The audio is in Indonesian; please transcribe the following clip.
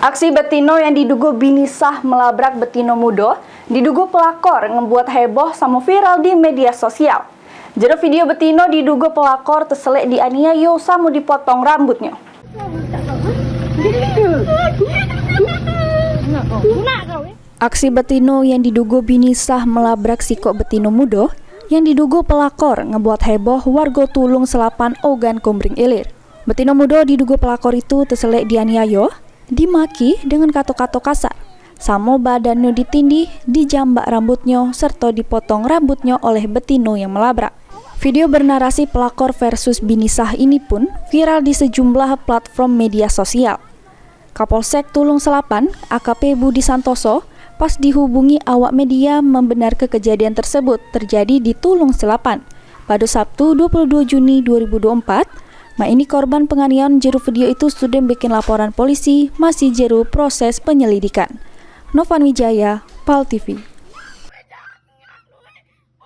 Aksi Betino yang diduga bini sah melabrak Betino muda, diduga pelakor ngebuat heboh sama viral di media sosial. Jero video Betino diduga pelakor terselek dianiaya sama dipotong rambutnya. Aksi Betino yang diduga bini sah melabrak sikok Betino muda, yang diduga pelakor ngebuat heboh warga Tulung Selapan Ogan Kumbring Ilir. Betino muda diduga pelakor itu terselek dianiaya, dimaki dengan kata-kata kasar, sama badannya ditindih, dijambak rambutnya, serta dipotong rambutnya oleh Betino yang melabrak. Video bernarasi pelakor versus bini sah ini pun viral di sejumlah platform media sosial. Kapolsek Tulung Selapan, AKP Budi Santoso, pas dihubungi awak media membenarkan kejadian tersebut terjadi di Tulung Selapan pada Sabtu 22 Juni 2024. Ini korban penganiayaan jero video itu sudah bikin laporan polisi, masih jero proses penyelidikan. Novan Wijaya, PAL TV.